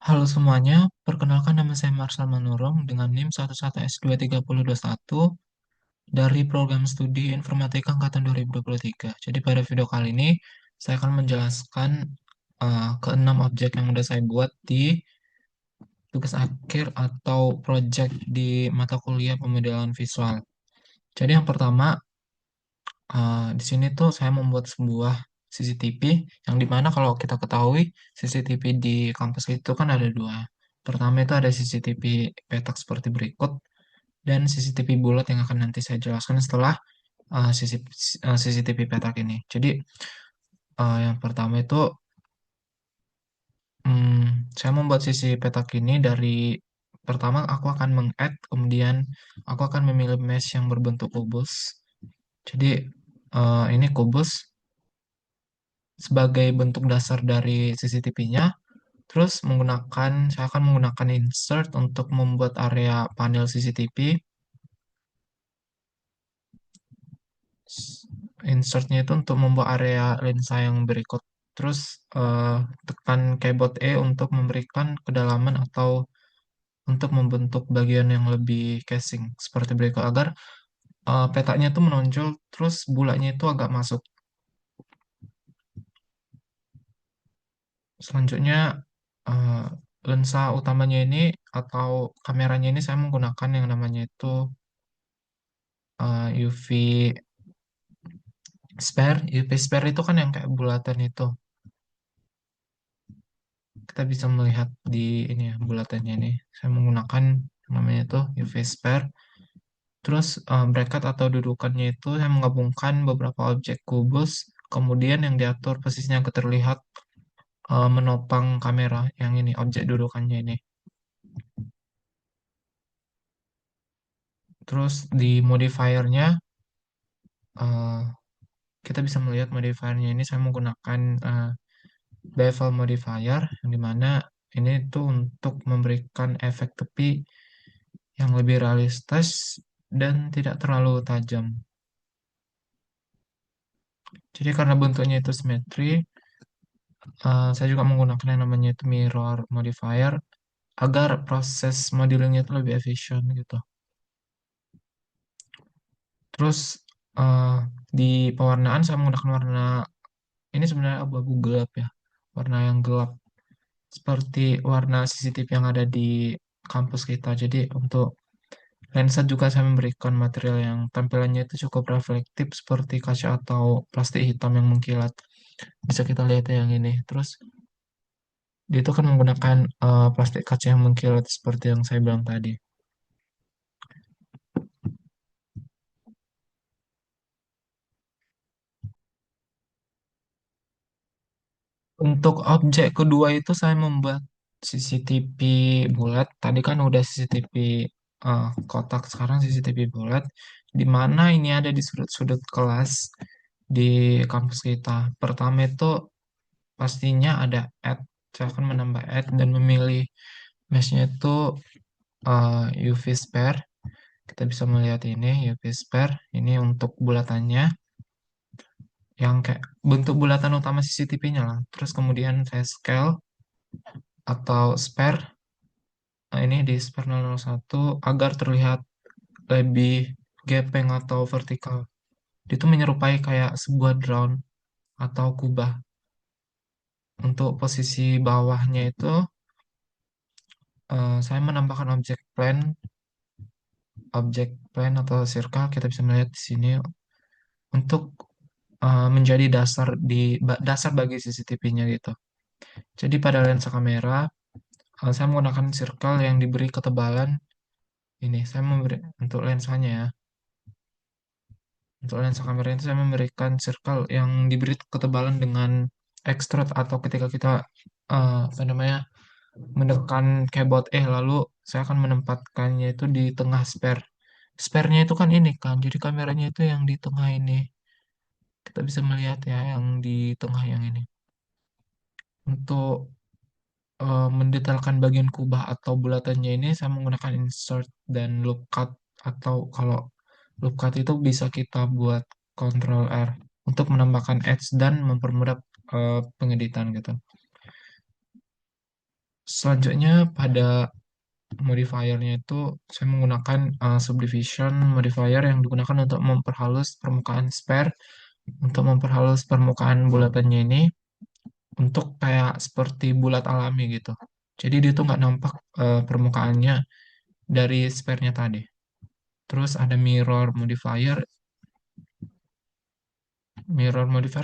Halo semuanya, perkenalkan nama saya Marsal Manurung dengan NIM 11S23021 dari program studi Informatika Angkatan 2023. Jadi pada video kali ini saya akan menjelaskan keenam objek yang sudah saya buat di tugas akhir atau project di mata kuliah pemodelan visual. Jadi yang pertama, di sini tuh saya membuat sebuah CCTV yang dimana kalau kita ketahui CCTV di kampus itu kan ada dua. Pertama itu ada CCTV petak seperti berikut dan CCTV bulat yang akan nanti saya jelaskan setelah CCTV petak ini. Jadi yang pertama itu saya membuat CCTV petak ini dari pertama aku akan meng-add, kemudian aku akan memilih mesh yang berbentuk kubus. Jadi ini kubus sebagai bentuk dasar dari CCTV-nya. Terus saya akan menggunakan insert untuk membuat area panel CCTV. Insertnya itu untuk membuat area lensa yang berikut. Terus tekan keyboard E untuk memberikan kedalaman atau untuk membentuk bagian yang lebih casing seperti berikut agar petanya itu menonjol, terus bulatnya itu agak masuk. Selanjutnya eh, lensa utamanya ini atau kameranya ini saya menggunakan yang namanya itu UV spare. UV spare itu kan yang kayak bulatan itu. Kita bisa melihat di ini ya bulatannya ini. Saya menggunakan namanya itu UV spare. Terus bracket atau dudukannya itu saya menggabungkan beberapa objek kubus, kemudian yang diatur posisinya agar terlihat menopang kamera yang ini objek dudukannya ini. Terus di modifiernya eh, kita bisa melihat modifiernya ini saya menggunakan bevel modifier yang dimana ini tuh untuk memberikan efek tepi yang lebih realistis dan tidak terlalu tajam. Jadi karena bentuknya itu simetri, saya juga menggunakan yang namanya itu mirror modifier agar proses modelingnya itu lebih efisien gitu. Terus eh, di pewarnaan saya menggunakan warna ini sebenarnya abu-abu gelap ya, warna yang gelap seperti warna CCTV yang ada di kampus kita. Jadi untuk lensa juga saya memberikan material yang tampilannya itu cukup reflektif seperti kaca atau plastik hitam yang mengkilat. Bisa kita lihat yang ini. Terus dia itu kan menggunakan plastik kaca yang mengkilat seperti yang saya bilang tadi. Untuk objek kedua itu saya membuat CCTV bulat. Tadi kan udah CCTV kotak, sekarang CCTV bulat. Di mana ini ada di sudut-sudut kelas di kampus kita. Pertama itu pastinya ada add. Saya akan menambah add dan memilih meshnya itu UV spare. Kita bisa melihat ini UV spare. Ini untuk bulatannya yang kayak bentuk bulatan utama CCTV-nya lah. Terus kemudian saya scale atau spare. Nah, ini di spare 001 agar terlihat lebih gepeng atau vertikal. Itu menyerupai kayak sebuah drone atau kubah. Untuk posisi bawahnya itu saya menambahkan objek plane atau circle kita bisa melihat di sini untuk menjadi dasar bagi CCTV-nya gitu. Jadi pada lensa kamera saya menggunakan circle yang diberi ketebalan ini. Saya memberi untuk lensanya ya. Untuk lensa kamera itu saya memberikan circle yang diberi ketebalan dengan extrude atau ketika kita apa namanya menekan keyboard lalu saya akan menempatkannya itu di tengah spare. Spare-nya itu kan ini kan, jadi kameranya itu yang di tengah ini. Kita bisa melihat ya yang di tengah yang ini. Untuk mendetailkan bagian kubah atau bulatannya ini saya menggunakan insert dan loop cut atau kalau loop cut itu bisa kita buat Ctrl R untuk menambahkan edge dan mempermudah pengeditan gitu. Selanjutnya pada modifiernya itu saya menggunakan subdivision modifier yang digunakan untuk memperhalus permukaan sphere, untuk memperhalus permukaan bulatannya ini untuk kayak seperti bulat alami gitu. Jadi dia tuh nggak nampak permukaannya dari sphere-nya tadi. Terus ada mirror modifier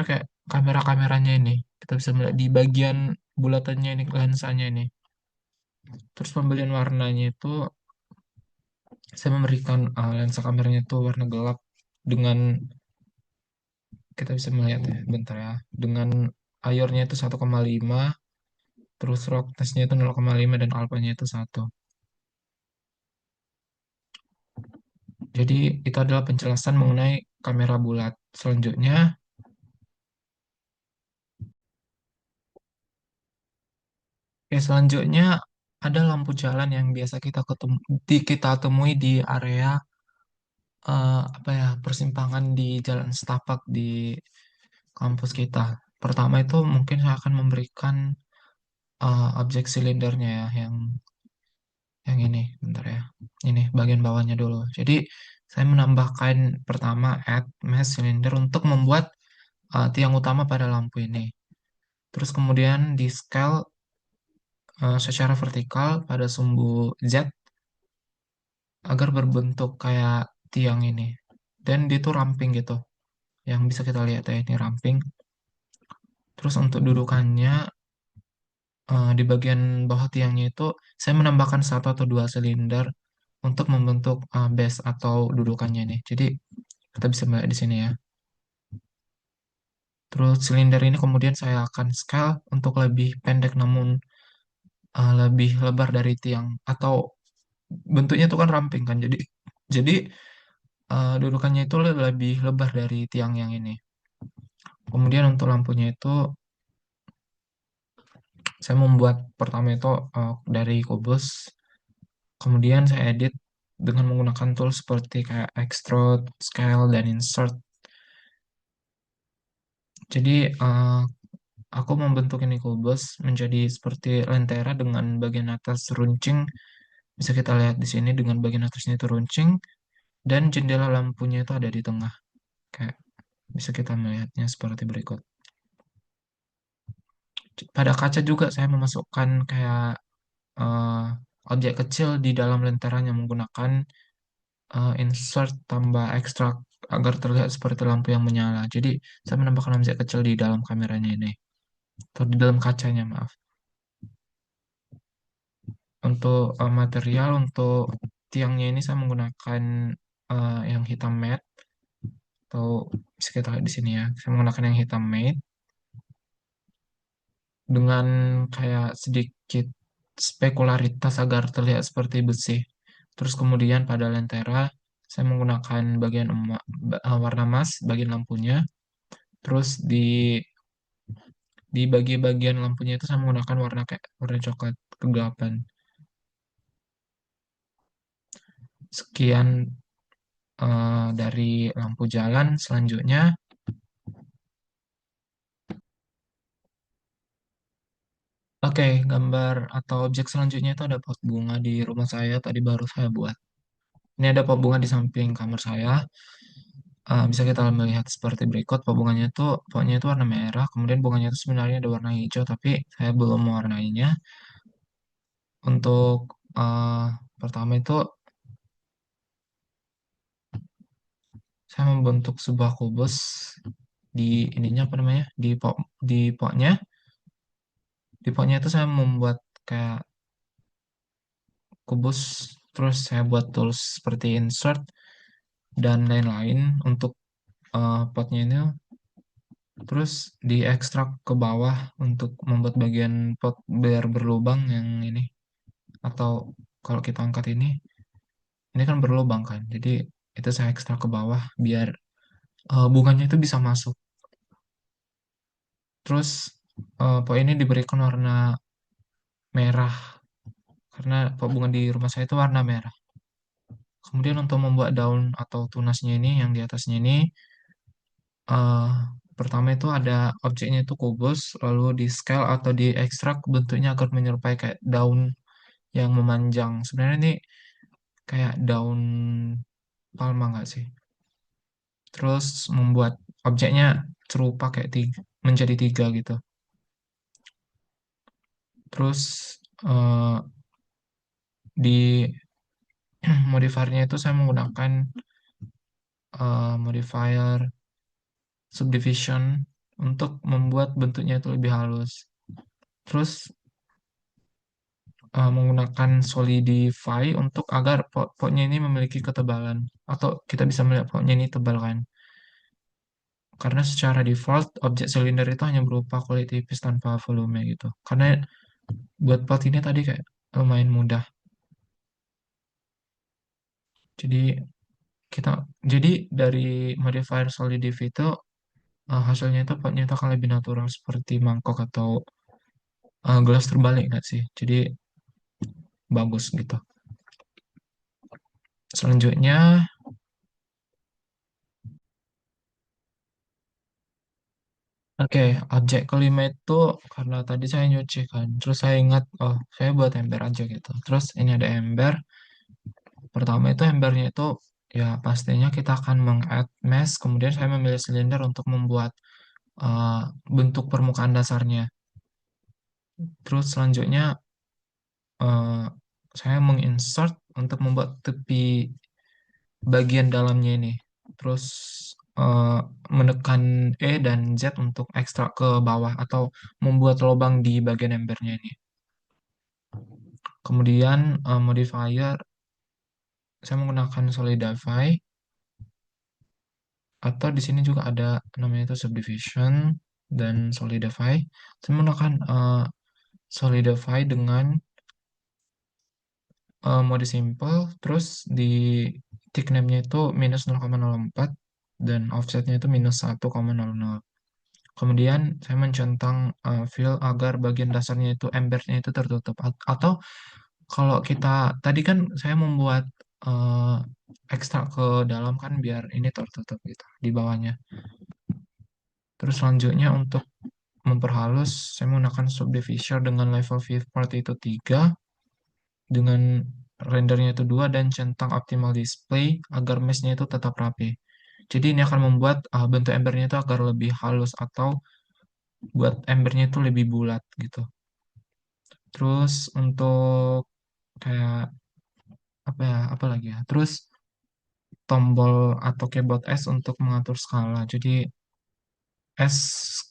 kayak kamera-kameranya ini. Kita bisa melihat di bagian bulatannya ini, lensanya ini. Terus pembelian warnanya itu saya memberikan lensa kameranya itu warna gelap dengan kita bisa melihat ya, bentar ya, dengan IOR-nya itu 1,5, terus roughness-nya itu 0,5 dan alpha-nya itu 1. Jadi itu adalah penjelasan mengenai kamera bulat. Selanjutnya ada lampu jalan yang biasa kita temui di area apa ya, persimpangan di Jalan Setapak di kampus kita. Pertama itu mungkin saya akan memberikan objek silindernya ya, yang ini, bentar ya. Ini bagian bawahnya dulu. Jadi saya menambahkan pertama add mesh cylinder untuk membuat tiang utama pada lampu ini. Terus kemudian di scale secara vertikal pada sumbu Z agar berbentuk kayak tiang ini. Dan dia tuh ramping gitu. Yang bisa kita lihat ya, ini ramping. Terus untuk dudukannya di bagian bawah tiangnya itu saya menambahkan satu atau dua silinder untuk membentuk base atau dudukannya nih. Jadi kita bisa melihat di sini ya. Terus silinder ini kemudian saya akan scale untuk lebih pendek namun lebih lebar dari tiang atau bentuknya itu kan ramping kan. Jadi dudukannya itu lebih lebar dari tiang yang ini. Kemudian untuk lampunya itu saya membuat pertama itu dari kubus. Kemudian saya edit dengan menggunakan tool seperti kayak extrude, scale, dan insert. Jadi aku membentuk ini kubus menjadi seperti lentera dengan bagian atas runcing. Bisa kita lihat di sini dengan bagian atasnya itu runcing dan jendela lampunya itu ada di tengah. Kayak bisa kita melihatnya seperti berikut. Pada kaca juga saya memasukkan kayak eh, objek kecil di dalam lenteranya menggunakan insert tambah ekstrak agar terlihat seperti lampu yang menyala. Jadi saya menambahkan objek kecil di dalam kameranya ini, atau di dalam kacanya, maaf. Untuk material untuk tiangnya ini saya menggunakan yang hitam matte, atau bisa kita lihat di sini ya. Saya menggunakan yang hitam matte dengan kayak sedikit spekularitas agar terlihat seperti besi. Terus kemudian pada lentera saya menggunakan bagian warna emas bagian lampunya. Terus di bagian lampunya itu saya menggunakan warna kayak warna coklat kegelapan. Sekian dari lampu jalan. Selanjutnya, oke, gambar atau objek selanjutnya itu ada pot bunga di rumah saya. Tadi baru saya buat. Ini ada pot bunga di samping kamar saya. Bisa kita melihat seperti berikut. Potnya itu warna merah. Kemudian bunganya itu sebenarnya ada warna hijau, tapi saya belum mewarnainya. Untuk pertama itu saya membentuk sebuah kubus di ininya apa namanya di potnya. Di potnya itu saya membuat kayak kubus, terus saya buat tools seperti insert dan lain-lain untuk potnya ini. Terus diekstrak ke bawah untuk membuat bagian pot biar berlubang yang ini. Atau kalau kita angkat ini kan berlubang kan. Jadi itu saya ekstrak ke bawah biar bunganya itu bisa masuk. Terus pot ini diberikan warna merah karena pot bunga di rumah saya itu warna merah. Kemudian untuk membuat daun atau tunasnya ini yang di atasnya ini, eh, Pertama itu ada objeknya itu kubus, lalu di scale atau di ekstrak bentuknya agar menyerupai kayak daun yang memanjang. Sebenarnya ini kayak daun palma nggak sih? Terus membuat objeknya serupa kayak tiga, menjadi tiga gitu. Terus eh, di modifiernya itu saya menggunakan modifier subdivision untuk membuat bentuknya itu lebih halus. Terus menggunakan solidify untuk agar potnya ini memiliki ketebalan atau kita bisa melihat potnya ini tebal kan. Karena secara default objek silinder itu hanya berupa kulit tipis tanpa volume gitu. Karena buat pot ini tadi kayak lumayan mudah. Jadi kita jadi dari modifier solidify itu hasilnya itu potnya itu akan lebih natural seperti mangkok atau gelas terbalik nggak sih? Jadi bagus gitu. Selanjutnya, oke, objek kelima itu karena tadi saya nyuci kan, terus saya ingat, oh saya buat ember aja gitu. Terus ini ada ember. Pertama itu embernya itu ya pastinya kita akan meng-add mesh. Kemudian saya memilih silinder untuk membuat uh, bentuk permukaan dasarnya. Terus selanjutnya uh, saya menginsert untuk membuat tepi bagian dalamnya ini. Terus eh, menekan E dan Z untuk ekstrak ke bawah atau membuat lubang di bagian embernya ini. Kemudian modifier, saya menggunakan Solidify atau di sini juga ada namanya itu Subdivision dan Solidify. Saya menggunakan Solidify dengan mode simple, terus di tick name-nya itu minus 0,04 dan offsetnya itu minus 1,00. Kemudian saya mencentang fill agar bagian dasarnya itu embernya itu tertutup. Atau kalau kita tadi kan saya membuat eh, ekstrak ke dalam kan biar ini tertutup gitu di bawahnya. Terus selanjutnya untuk memperhalus saya menggunakan subdivisor dengan level viewport itu 3 dengan rendernya itu 2 dan centang optimal display agar mesh-nya itu tetap rapi. Jadi ini akan membuat bentuk embernya itu agar lebih halus atau buat embernya itu lebih bulat gitu. Terus untuk kayak apa ya, apa lagi ya? Terus tombol atau keyboard S untuk mengatur skala. Jadi S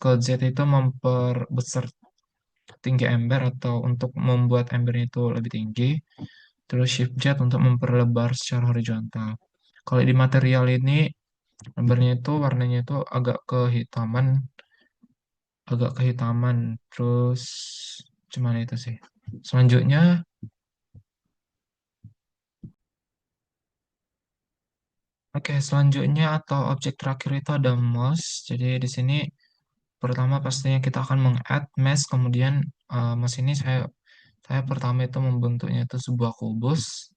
ke Z itu memperbesar tinggi ember atau untuk membuat embernya itu lebih tinggi. Terus Shift Z untuk memperlebar secara horizontal. Kalau di material ini embernya itu warnanya itu agak kehitaman. Terus cuman itu sih. Selanjutnya, oke, selanjutnya atau objek terakhir itu ada mouse. Jadi di sini pertama pastinya kita akan meng-add mesh, kemudian mesh ini saya pertama itu membentuknya itu sebuah kubus,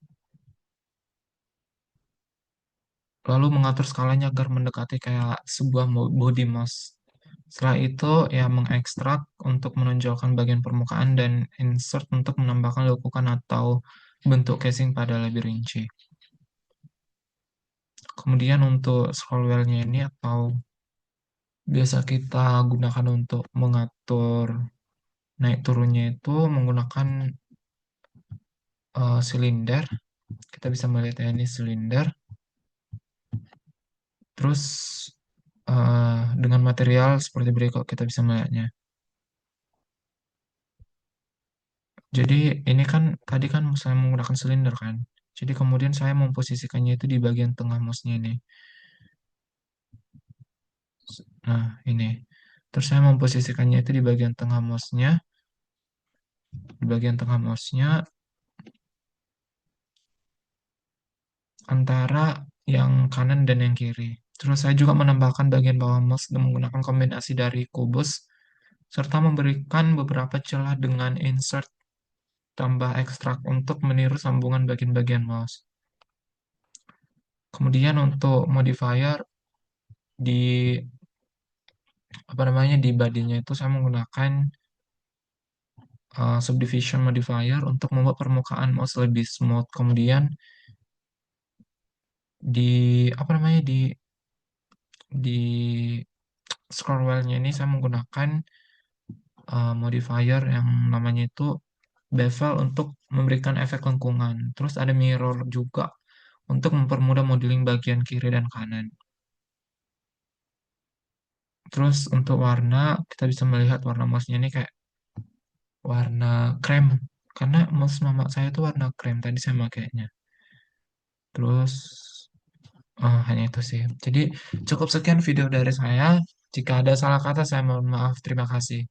lalu mengatur skalanya agar mendekati kayak sebuah body mouse. Setelah itu ya mengekstrak untuk menonjolkan bagian permukaan dan insert untuk menambahkan lekukan atau bentuk casing pada lebih rinci. Kemudian untuk scroll wheel-nya ini atau biasa kita gunakan untuk mengatur naik turunnya itu menggunakan silinder. Kita bisa melihat ya, ini silinder. Terus dengan material seperti berikut kita bisa melihatnya. Jadi ini kan tadi kan saya menggunakan silinder kan. Jadi kemudian saya memposisikannya itu di bagian tengah mouse-nya ini. Nah, ini. Terus saya memposisikannya itu di bagian tengah mouse-nya, di bagian tengah mouse-nya antara yang kanan dan yang kiri. Terus saya juga menambahkan bagian bawah mouse dengan menggunakan kombinasi dari kubus serta memberikan beberapa celah dengan insert tambah ekstrak untuk meniru sambungan bagian-bagian mouse. Kemudian untuk modifier di apa namanya di badinya itu saya menggunakan subdivision modifier untuk membuat permukaan mouse lebih smooth. Kemudian di apa namanya di scroll wheel-nya ini saya menggunakan modifier yang namanya itu bevel untuk memberikan efek lengkungan. Terus ada mirror juga untuk mempermudah modeling bagian kiri dan kanan. Terus untuk warna, kita bisa melihat warna mouse-nya ini kayak warna krem. Karena mouse mama saya itu warna krem, tadi saya makainya. Terus, hanya itu sih. Jadi, cukup sekian video dari saya. Jika ada salah kata, saya mohon maaf. Terima kasih.